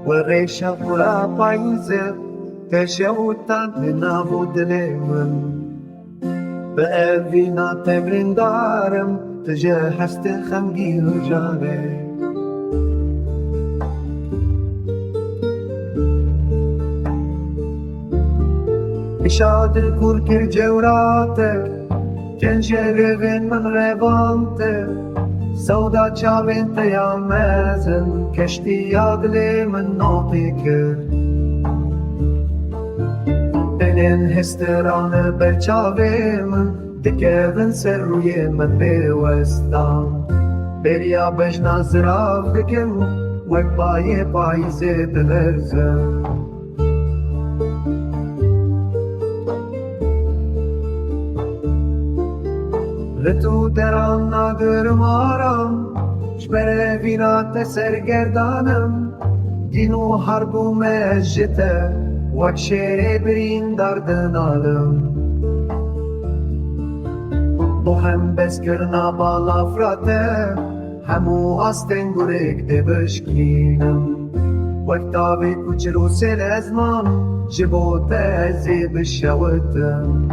والريشة فلا بايزة تشوتا لنا بودليمن بأبينا تمرين دارم تجهزت خمجي رجالي إشاد الكل كل جوراتك كن جربين من غيبانتك سودا چاوين تيامزن كشتي يادلي من نوطيك Elin hesteranı belçavim Dikevin serruye من بوستان بريا بجنا زراف دكم وقباية بايزة بلرزم لتو دران نادرم آرام شبره وینات سرگردانم دینو حربو مجته وک شیر برین دردن آلم بو هم بس کرنا بالا فراته همو آستن گرگ ده بشکینم وک تابی کچرو سل ازمان جبو تازی بشوتم